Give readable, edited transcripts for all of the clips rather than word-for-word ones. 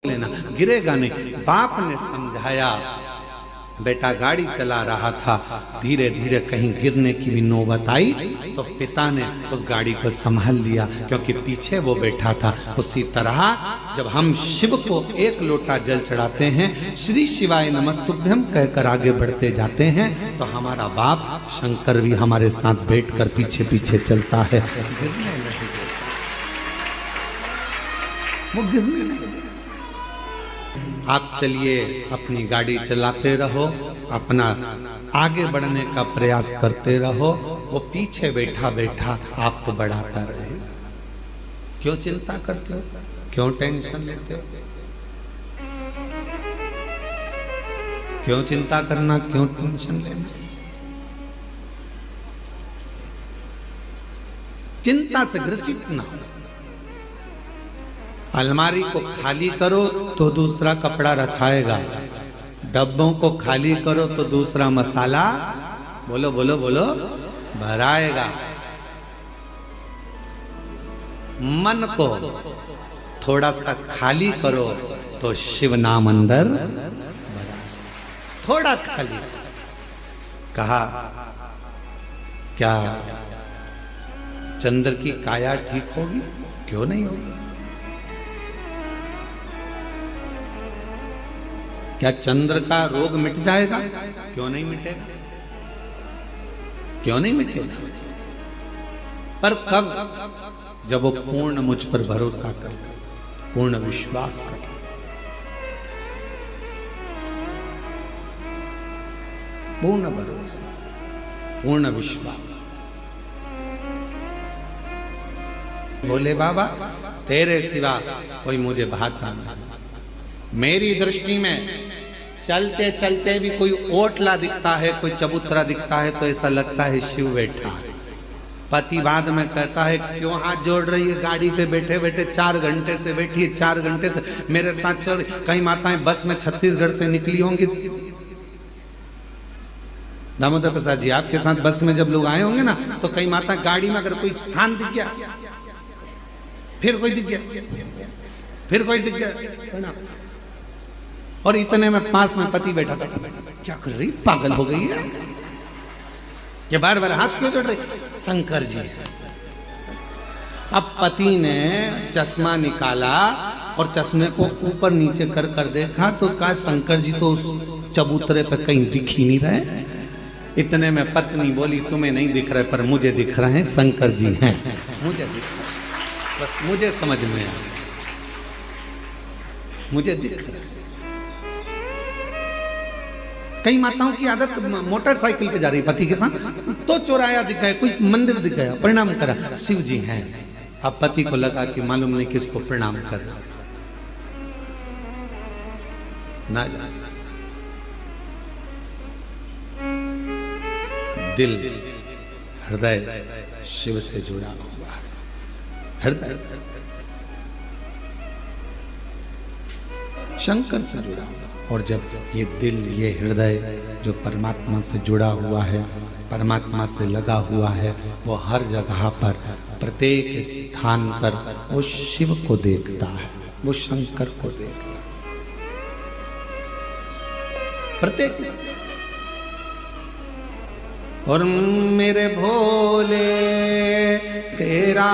लेना, गिरेगा नहीं। बाप ने समझाया, बेटा गाड़ी चला रहा था, धीरे धीरे कहीं गिरने की भी नौबत आई तो पिता ने उस गाड़ी को संभाल लिया, क्योंकि पीछे वो बैठा था। उसी तरह जब हम शिव को एक लोटा जल चढ़ाते हैं, श्री शिवाय नमस्तुभ्यम कहकर आगे बढ़ते जाते हैं, तो हमारा बाप शंकर भी हमारे साथ बैठकर पीछे पीछे चलता है। गिरने नहीं देता, वो गिरने नहीं देता। आप चलिए, अपनी गाड़ी चलाते रहो, अपना आगे बढ़ने का प्रयास करते रहो, वो पीछे बैठा बैठा आपको बढ़ाता रहेगा। क्यों चिंता करते हो, क्यों टेंशन लेते हो, क्यों चिंता करना, क्यों टेंशन लेना। चिंता से ग्रसित ना हो। अलमारी को खाली करो तो दूसरा कपड़ा रखाएगा, डब्बों को खाली करो तो दूसरा मसाला बोलो बोलो बोलो भराएगा। मन को थोड़ा सा खाली करो तो शिव नाम अंदर भरा। थोड़ा खाली कहा, क्या चंद्र की काया ठीक होगी? क्यों नहीं होगी? क्या चंद्र का रोग मिट जाएगा? क्यों नहीं मिटेगा? क्यों नहीं मिटेगा? पर कब? जब वो पूर्ण मुझ पर भरोसा कर, पूर्ण विश्वास कर। पूर्ण भरोसा, पूर्ण विश्वास। बोले बाबा तेरे सिवा कोई मुझे भाता नहीं। मेरी दृष्टि में चलते चलते भी कोई ओटला दिखता है, कोई चबूतरा दिखता है तो ऐसा लगता है शिव बैठा है। पति बाद में कहता है क्यों हाथ जोड़ रही है, गाड़ी पे बैठे बैठे 4 घंटे से बैठी है, 4 घंटे से मेरे साथ चल। कई माताएं बस में छत्तीसगढ़ से निकली होंगी। दामोदर प्रसाद जी, आपके साथ बस में जब लोग आए होंगे ना, तो कई माता गाड़ी में अगर कोई स्थान दिख गया, फिर कोई दिख गया, फिर कोई दिख गया, और इतने में पास में पति बैठा था। क्या कर रही, पागल हो गई है, ये बार बार हाथ क्यों जोड़ रही? शंकर जी। अब पति ने चश्मा निकाला और चश्मे को ऊपर नीचे कर कर देखा तो कहा शंकर जी तो चबूतरे पे कहीं दिख ही नहीं रहे। इतने में पत्नी बोली तुम्हें नहीं दिख रहे पर मुझे दिख रहे हैं, शंकर जी हैं, मुझे दिख रहे, बस मुझे समझ में आ, मुझे दिख रहा है। कई माताओं की आदत मोटरसाइकिल पे जा रही पति के साथ, तो चौराया दिख गया, कोई मंदिर दिख गया, प्रणाम करा, शिव जी हैं। अब पति को लगा कि मालूम नहीं किसको प्रणाम कर ना। दिल, हृदय शिव से जुड़ा हुआ है। हृदय शंकर से जुड़ा, और जब ये दिल, ये हृदय जो परमात्मा से जुड़ा हुआ है, परमात्मा से लगा हुआ है, वो हर जगह पर, प्रत्येक स्थान पर वो शिव को देखता है, वो शंकर को देखता है। प्रत्येक और मेरे भोले तेरा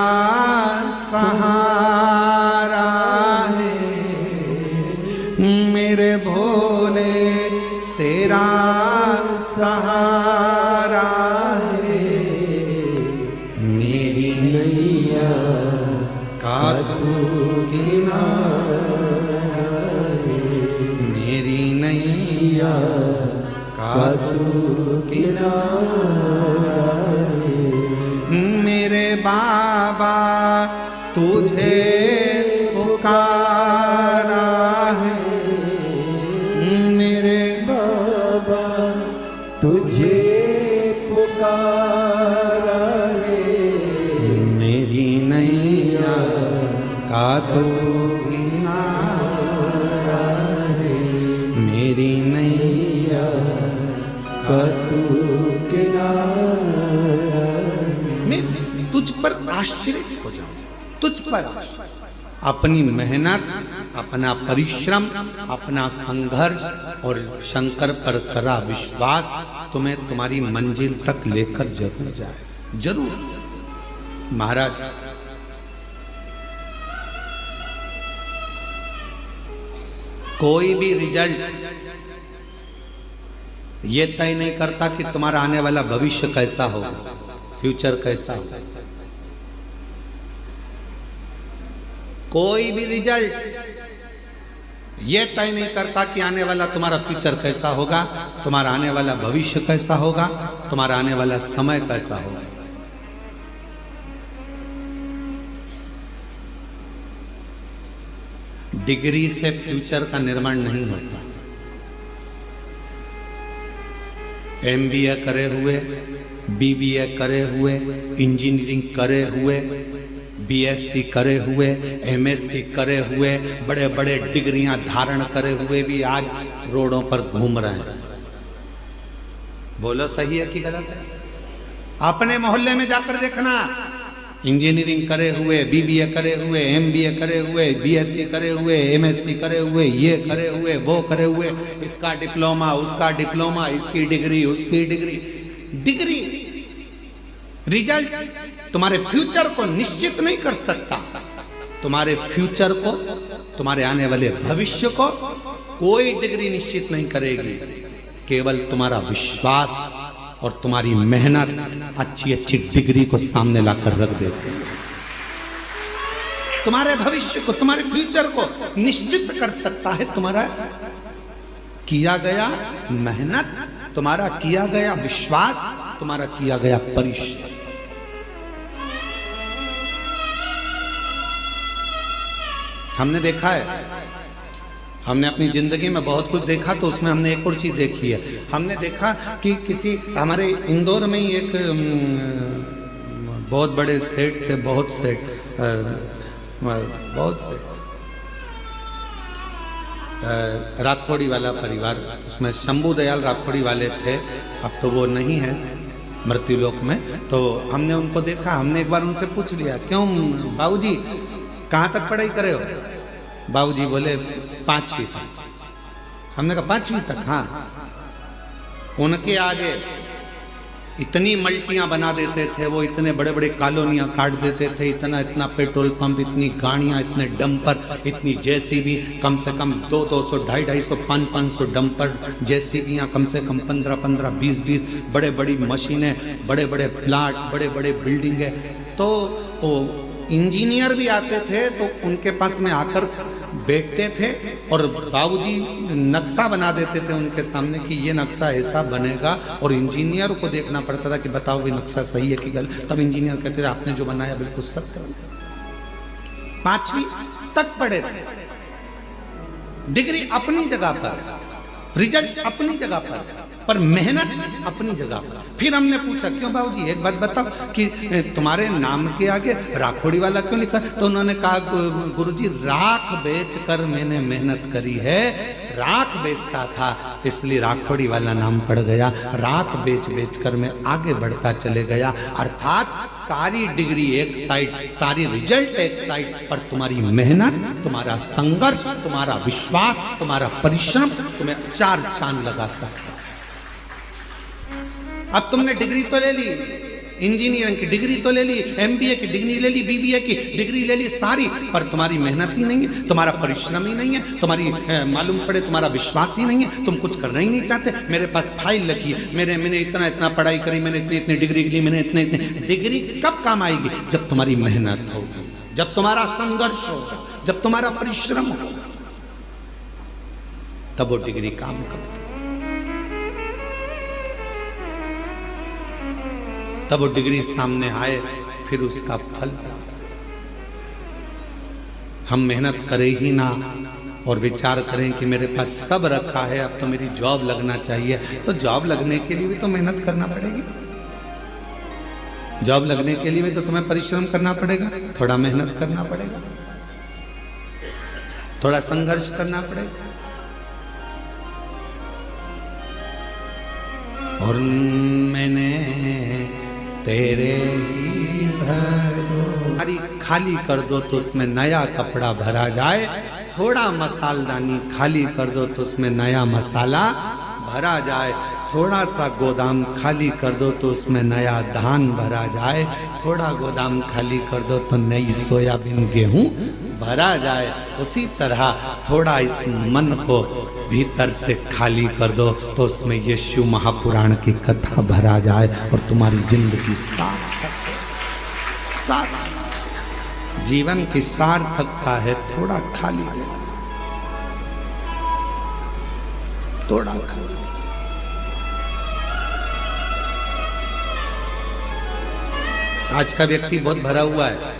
सहारा है, मेरे भोले तेरा सहारा है, मेरी नैया का तू किनारा है, मेरी नैया का तू किनारा है, मेरे बाबा तुझे पुकारा है, मेरे बाबा तुझे पुकारा है, मेरी नैया का तू किनारा है, मेरी नैया का तू किनारा है। मैं तुझ पर आश्चर्य हो जाऊं, तुझ पर अपनी मेहनत, अपना परिश्रम, अपना संघर्ष और शंकर पर करा विश्वास तुम्हें तुम्हारी मंजिल तक लेकर जरूर जाए, जरूर। महाराज कोई भी रिजल्ट ये तय नहीं करता कि तुम्हारा आने वाला भविष्य कैसा होगा, फ्यूचर कैसा होगा। कोई भी रिजल्ट ये तय नहीं करता कि आने वाला तुम्हारा फ्यूचर कैसा होगा, तुम्हारा आने वाला भविष्य कैसा होगा, तुम्हारा आने वाला समय कैसा होगा। डिग्री से फ्यूचर का निर्माण नहीं होता। एमबीए करे हुए, बीबीए करे हुए, इंजीनियरिंग करे हुए, बीएससी करे हुए, एमएससी करे हुए, बड़े बड़े डिग्रियां धारण करे हुए भी आज रोडों पर घूम रहे हैं। बोलो सही है कि गलत है? अपने मोहल्ले में जाकर देखना, इंजीनियरिंग करे हुए, बीबीए करे हुए, एमबीए करे हुए, बीएससी करे हुए, एमएससी करे हुए, ये करे हुए, वो करे हुए, इसका डिप्लोमा, उसका डिप्लोमा, इसकी डिग्री, उसकी डिग्री। डिग्री रिजल्ट तुम्हारे फ्यूचर को निश्चित नहीं कर सकता। तुम्हारे फ्यूचर को, तुम्हारे आने वाले भविष्य को कोई डिग्री निश्चित नहीं करेगी। केवल तुम्हारा विश्वास और तुम्हारी मेहनत अच्छी अच्छी डिग्री को सामने लाकर रख देते हैं। तुम्हारे भविष्य को, तुम्हारे फ्यूचर को निश्चित कर सकता है तुम्हारा किया गया मेहनत, तुम्हारा किया गया विश्वास, तुम्हारा किया गया परिश्रम। हमने देखा है, हमने अपनी जिंदगी में बहुत कुछ देखा, तो उसमें हमने एक और चीज देखी है। हमने देखा कि किसी हमारे इंदौर में ही एक बहुत बड़े सेठ थे, बहुत से राठौड़ी वाला परिवार, उसमें शंभू दयाल राठौड़ी वाले थे। अब तो वो नहीं है मृत्युलोक में। तो हमने उनको देखा, हमने एक बार उनसे पूछ लिया, क्यों बाबूजी कहाँ तक पढ़ाई करे हो? बाबूजी बोले 5वीं तक। हमने कहा 5वीं तक? हाँ। उनके आगे इतनी मल्टियां बना देते थे वो, इतने बड़े बड़े कॉलोनियां काट देते थे, इतना इतना पेट्रोल पंप, इतनी गाड़ियां, इतने डंपर, इतनी जेसीबी, कम से कम 200, 250, 500 डंपर जेसीबियां, कम से कम 15, 20 बड़े बड़ी मशीनें, बड़े बड़े प्लाट, बड़े बड़े बिल्डिंगें। तो वो इंजीनियर भी आते थे तो उनके पास में आकर बैठते थे और बाबूजी नक्शा बना देते थे उनके सामने कि ये नक्शा ऐसा बनेगा, और इंजीनियर को देखना पड़ता था कि बताओ ये नक्शा सही है कि गलत। तब इंजीनियर कहते थे आपने जो बनाया बिल्कुल सत्य। 5वीं तक पढ़े थे। डिग्री अपनी जगह पर, रिजल्ट अपनी जगह पर मेहनत अपनी जगह पर। फिर हमने पूछा, क्यों बाबूजी एक बात बताओ कि तुम्हारे नाम के आगे राठौड़ी वाला क्यों लिखा? तो उन्होंने कहा, गुरुजी राख बेचकर मैंने मेहनत करी है, राख बेचता था इसलिए राठौड़ी वाला नाम पड़ गया। राख बेच कर मैं आगे बढ़ता चले गया। अर्थात सारी डिग्री एक साइड, सारी रिजल्ट एक साइड, पर तुम्हारी मेहनत, तुम्हारा संघर्ष, तुम्हारा विश्वास, तुम्हारा परिश्रम तुम्हें 4 चांद लगा सकता। अब तुमने डिग्री तो ले ली, इंजीनियरिंग की डिग्री तो ले ली, एमबीए की डिग्री ले ली, बीबीए की डिग्री ले ली सारी, पर तुम्हारी मेहनत ही नहीं है, तुम्हारा परिश्रम ही नहीं है, तुम्हारी मालूम पड़े तुम्हारा विश्वास ही नहीं है, तुम कुछ करना ही नहीं चाहते। मेरे पास फाइल लगी है, मैंने इतना पढ़ाई करी, मैंने इतनी डिग्री ली, मैंने इतने डिग्री कब काम आएगी? जब तुम्हारी मेहनत होगी, जब तुम्हारा संघर्ष होगा, जब तुम्हारा परिश्रम होगा, तब वो डिग्री काम करती, तब वो डिग्री सामने आए, फिर उसका फल। हम मेहनत करें ही ना और विचार करें कि मेरे पास सब रखा है, अब तो मेरी जॉब लगना चाहिए, तो जॉब लगने के लिए भी तो मेहनत करना पड़ेगी। जॉब लगने के लिए भी तो तुम्हें परिश्रम करना पड़ेगा, थोड़ा मेहनत करना पड़ेगा, थोड़ा संघर्ष करना पड़ेगा। और मैंने तेरे ही भरो, खाली कर दो तो उसमें नया कपड़ा भरा जाए, थोड़ा मसालदानी खाली कर दो तो उसमें नया मसाला भरा जाए, थोड़ा सा गोदाम खाली कर दो तो उसमें नया धान भरा जाए, थोड़ा गोदाम खाली कर दो तो नई सोयाबीन गेहूं भरा जाए। उसी तरह थोड़ा इस मन को भीतर से खाली कर दो तो उसमें यीशु महापुराण की कथा भरा जाए और तुम्हारी जिंदगी सार्थक जीवन की सार्थकता है। थोड़ा खाली है, थोड़ा खाली। आज का व्यक्ति बहुत भरा हुआ है,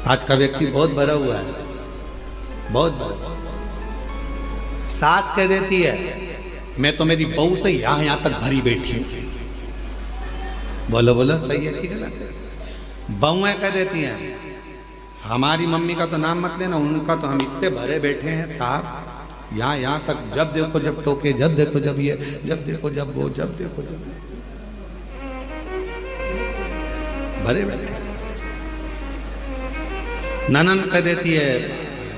आज का व्यक्ति बहुत भरा हुआ है, बहुत भरा। सास कह देती है मैं तो मेरी बहू से यहां तक भरी बैठी हूं। बोलो बोलो, सही है कि गलत है? बहुएं कह देती हैं हमारी मम्मी का तो नाम मत लेना, उनका तो हम इतने भरे बैठे हैं साहब, यहाँ तक जब देखो जब टोके, जब देखो जब ये, जब देखो जब वो, जब देखो जब भरे बैठे। ननन कह देती है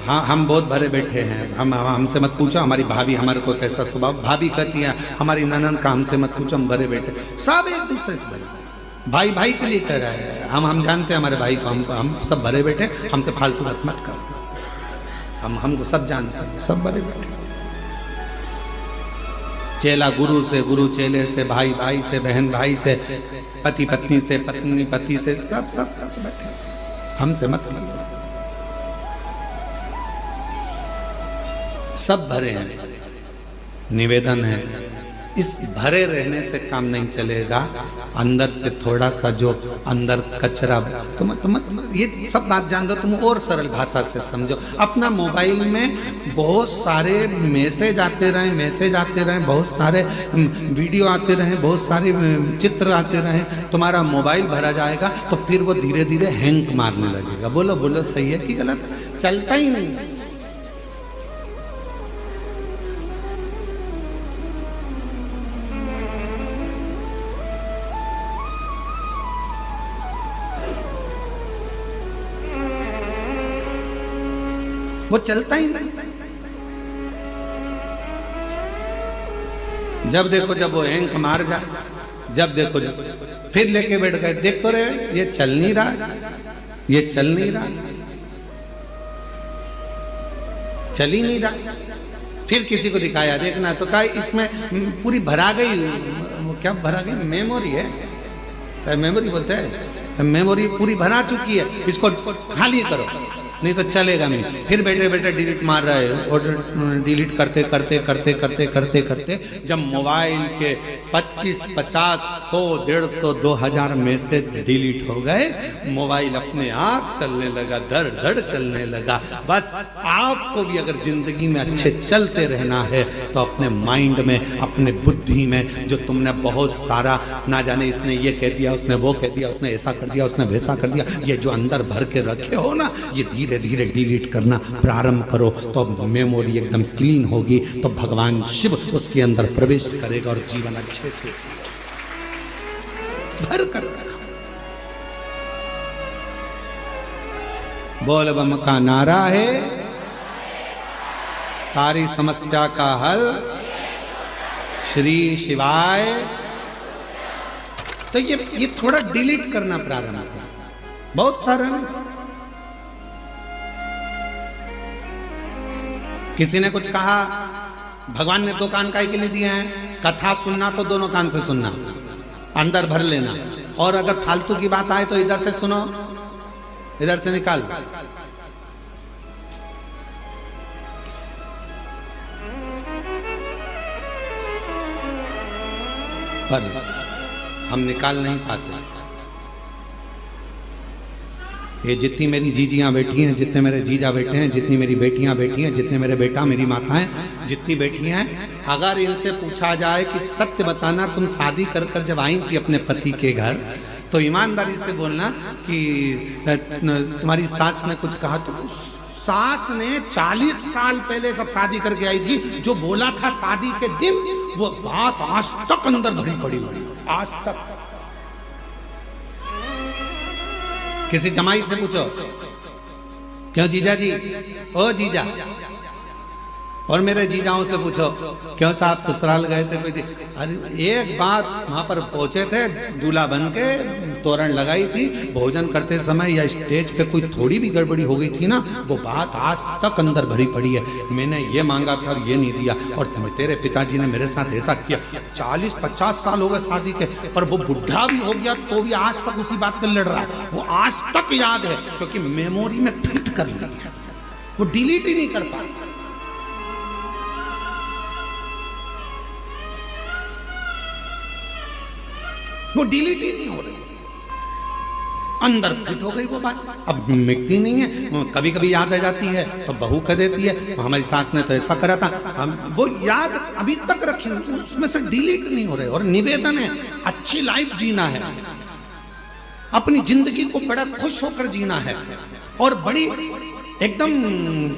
हाँ हम बहुत भरे बैठे हैं, हम हमसे मत पूछो, हमारी भाभी हमारे को कैसा स्वभाव। भाभी कहती है हमारी ननन का हमसे मत पूछो, हम भरे बैठे। सब एक दूसरे से भरे, भाई भाई के लिए कह रहा है। हम जानते हैं हमारे भाई को, हम सब भरे बैठे, हमसे फालतू बात मत कर। हमको सब जानते हैं, सब भरे बैठे। चेला गुरु से, गुरु चेले से, भाई भाई से, बहन भाई से, पति पत्नी से, पत्नी पति से, सब सब सब बैठे, हमसे मत करो। सब भरे हैं। निवेदन है इस भरे रहने से काम नहीं चलेगा, अंदर से थोड़ा सा जो अंदर कचरा, तुम ये सब बात जान दो, तुम और सरल भाषा से समझो। अपना मोबाइल में बहुत सारे मैसेज आते रहे, बहुत सारे वीडियो आते रहे, बहुत सारे चित्र आते रहे, तुम्हारा मोबाइल भरा जाएगा तो फिर वो धीरे धीरे हैंग मारने लगेगा। बोलो बोलो, सही है कि गलत? चलता ही नहीं। वो चलता ही नहीं। जब देखो जब वो हैंग मार जा, जब देखो जब फिर लेके बैठ गए, देख तो रहे ये चल नहीं रहा, ये चल नहीं रहा, चल ही नहीं रहा। फिर किसी को दिखाया, देखना तो कहा इसमें पूरी भरा गई, वो क्या भरा गई? मेमोरी है, मेमोरी बोलते हैं, मेमोरी पूरी भरा चुकी है, इसको खाली करो नहीं तो चलेगा नहीं। फिर बैठे बैठे डिलीट मार रहा है, और डिलीट करते करते करते करते करते करते जब मोबाइल के 25, 50, 100, 150, 2000 मैसेज डिलीट हो गए, मोबाइल अपने आप चलने लगा, धड़ धड़ चलने लगा। बस आपको भी अगर जिंदगी में अच्छे चलते रहना है तो अपने माइंड में, अपने बुद्धि में जो तुमने बहुत सारा ना जाने इसने ये कह दिया, उसने वो कह दिया, उसने ऐसा कर दिया, उसने वैसा कर दिया, ये जो अंदर भर के रखे हो ना, ये धीरे धीरे डिलीट करना प्रारंभ करो तो मेमोरी एकदम क्लीन होगी, तो भगवान शिव उसके अंदर प्रवेश करेगा और जीवन अच्छे से भर कर रखा। बोल बम का नारा है, सारी समस्या का हल श्री शिवाय। तो ये थोड़ा डिलीट करना प्रारंभ करो, बहुत सारा नहीं। किसी ने कुछ कहा, भगवान ने 2 कान काहे के लिए दिए हैं? कथा सुनना तो दोनों कान से सुनना, अंदर भर लेना, और अगर फालतू की बात आए तो इधर से सुनो, इधर से निकाल। पर हम निकाल नहीं पाते। ये जितनी मेरी जीजियाँ बैठी हैं, जितने मेरे जीजा बैठे हैं, जितनी मेरी बेटियां बैठी हैं, जितने मेरे बेटा मेरी माताएं जितनी बैठी हैं, अगर इनसे पूछा जाए कि सत्य बताना, तुम शादी कर कर जब आई थी अपने पति के घर, तो ईमानदारी से बोलना कि तुम्हारी सास ने कुछ कहा, तो सास ने 40 साल पहले जब शादी करके आई थी, जो बोला था शादी के दिन, वो बात आज तक अंदर भरी पड़ी, आज तक। किसी जमाई से पूछो, क्यों जीजा जी, ओ जीजा, और मेरे जीजाओं से पूछो क्यों साहब ससुराल गए थे कोई? अरे एक बात, वहां पर पहुंचे थे दूल्हा बन के, तोरण लगाई थी, भोजन करते समय या स्टेज पे कोई थोड़ी भी गड़बड़ी हो गई थी ना, वो बात आज तक अंदर भरी पड़ी है। मैंने ये मांगा था और ये नहीं दिया, और तेरे पिताजी ने मेरे साथ ऐसा किया। 40-50 साल हो गए शादी के, पर वो बुढ़ा भी हो गया तो भी आज तक उसी बात पे लड़ रहा है। वो आज तक याद है, क्योंकि मेमोरी में फिट कर लिया है, वो डिलीट ही नहीं कर पाया। वो डिलीट ही नहीं हो रही, अंदर फिट हो गई वो बात, अब मिटती नहीं है। कभी कभी याद आ जाती है तो बहू कह देती है हमारी सास ने तो ऐसा करा था, हम वो याद अभी तक रखी, उसमें से डिलीट नहीं हो रहे। और निवेदन है, अच्छी लाइफ जीना है, अपनी जिंदगी को बड़ा खुश होकर जीना है, और बड़ी एकदम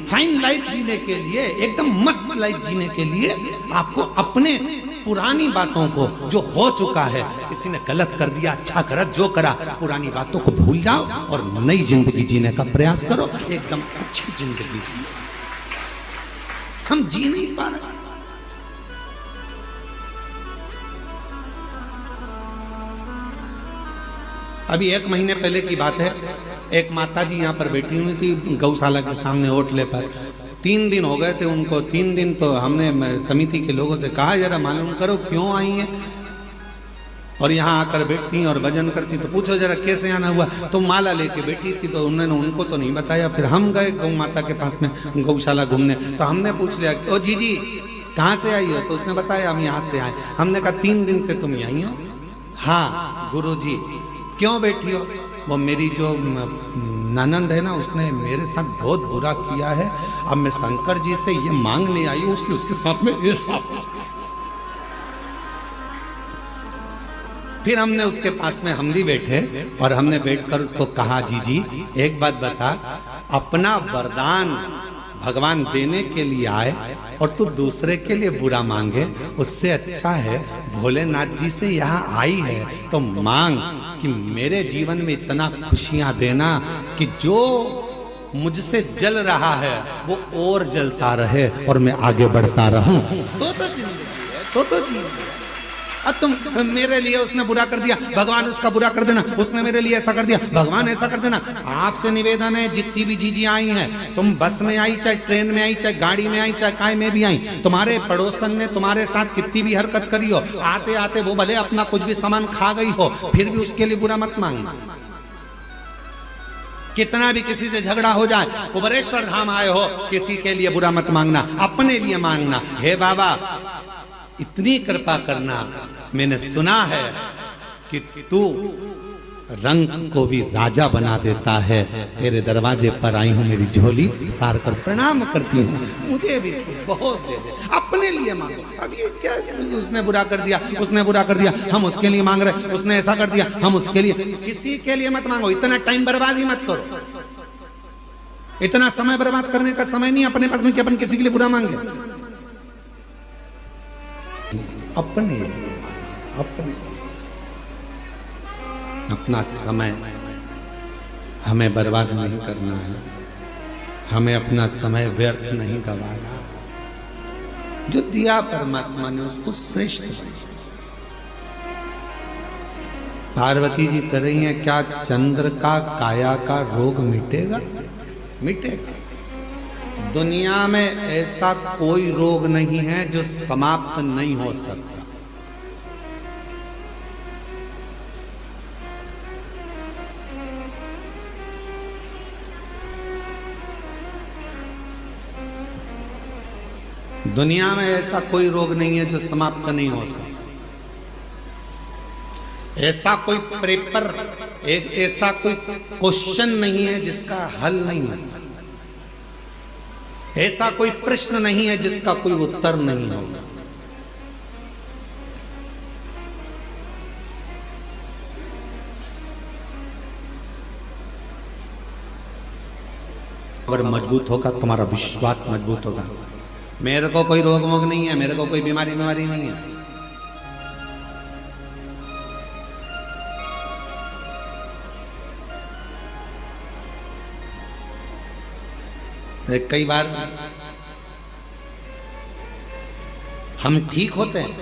फाइन लाइफ जीने के लिए, एकदम मस्त लाइफ जीने के लिए आपको अपने पुरानी बातों को, जो हो चुका है, किसी ने गलत कर दिया, अच्छा करा, जो करा, पुरानी बातों को भूल जाओ और नई जिंदगी जीने का प्रयास करो, एकदम अच्छी जिंदगी जियो। हम जी नहीं पा रहे। अभी 1 महीने पहले की बात है, एक माता जी यहाँ पर बैठी हुई थी गौशाला के सामने होटले पर। 3 दिन हो गए थे उनको। 3 दिन तो हमने समिति के लोगों से कहा जरा मालूम करो क्यों आई हैं, और यहाँ आकर बैठती और भजन करती, तो पूछो जरा कैसे आना हुआ। तो माला लेके बैठी थी, तो उन्होंने उनको तो नहीं बताया। फिर हम गए गौ माता के पास में गौशाला घूमने, तो हमने पूछ लिया ओ जी कहाँ से आई हो? तो उसने बताया हम यहाँ से आए। हमने कहा 3 दिन से तुम यहीं हो? हाँ गुरु जी। क्यों बैठी हो? वो मेरी जो ननंद है ना, उसने मेरे साथ बहुत बुरा किया है, अब मैं शंकर जी से ये मांगने आई हूँ उसके साथ में ये साफ। फिर हमने उसके पास में हम भी बैठे और हमने बैठकर उसको कहा जी एक बात बता, अपना वरदान भगवान देने के लिए आए और तू दूसरे के लिए बुरा मांगे, उससे अच्छा है भोलेनाथ जी से यहाँ आई है तो मांग कि मेरे जीवन में इतना खुशियां देना कि जो मुझसे जल रहा है वो और जलता रहे और मैं आगे बढ़ता रहूं। तो जी अब तुम मेरे लिए उसने बुरा कर दिया, भगवान उसका बुरा कर देना, उसने मेरे लिए ऐसा कर दिया, भगवान ऐसा कर देना। आपसे निवेदन है, जितनी भी जीजी आई हैं, तुम बस में आई, चाहे ट्रेन में आई, चाहे गाड़ी में आई, चाहे काय में भी आई, तुम्हारे पड़ोसन ने तुम्हारे साथ कितनी भी हरकत करी हो, आते आते वो भले अपना कुछ भी सामान खा गई हो, फिर भी उसके लिए बुरा मत मांगना। कितना भी किसी से झगड़ा हो जाए, कुबरेश्वर धाम आए हो, किसी के लिए बुरा मत मांगना, अपने लिए मांगना। हे बाबा इतनी कृपा करना, मैंने सुना है कि तू रंग को भी राजा बना देता है, तेरे दरवाजे पर आई हूं, मेरी झोली सार कर प्रणाम करती हूँ, मुझे भी तू बहुत दे दे, अपने लिए मांगो। अब ये क्या, उसने बुरा कर दिया, उसने बुरा कर दिया, हम उसके लिए मांग रहे, उसने ऐसा कर दिया, हम उसके लिए, किसी के लिए मत मांगो। इतना टाइम बर्बाद ही मत करो, इतना समय बर्बाद करने का समय नहीं अपने पास में कि अपन किसी के लिए बुरा मांगे। अपने लिए, अपना समय हमें बर्बाद नहीं करना है, हमें अपना समय व्यर्थ नहीं गंवाना। जो दिया परमात्मा ने उसको श्रेष्ठ बनाया। पार्वती जी कह रही हैं क्या चंद्र का काया का रोग मिटेगा? मिटेगा। दुनिया में ऐसा कोई रोग नहीं है जो समाप्त नहीं हो सकता। दुनिया में ऐसा कोई रोग नहीं है जो समाप्त नहीं हो सकता। ऐसा कोई पेपर, एक ऐसा कोई क्वेश्चन नहीं है जिसका हल नहीं है। ऐसा कोई प्रश्न नहीं है जिसका कोई उत्तर नहीं होगा। अगर मजबूत होगा, तुम्हारा विश्वास मजबूत होगा। मेरे को कोई रोग वोग नहीं है, मेरे को कोई बीमारी नहीं है। कई बार हम ठीक होते हैं,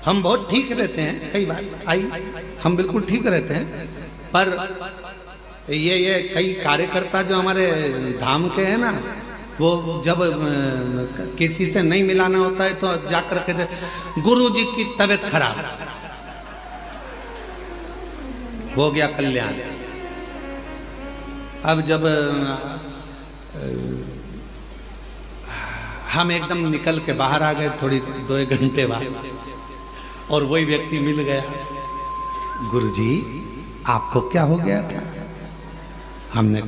हम बहुत ठीक रहते हैं, कई बार हम बिल्कुल ठीक रहते हैं, पर ये कई कार्यकर्ता जो हमारे धाम के हैं ना, वो जब किसी से नहीं मिलाना होता है तो जाकर के गुरु जी की तबीयत खराब, हो गया कल्याण। अब जब हम एकदम निकल के बाहर आ गए थोड़ी 2 घंटे बाद, और वही व्यक्ति मिल गया, गुरुजी आपको क्या हो गया था? हमने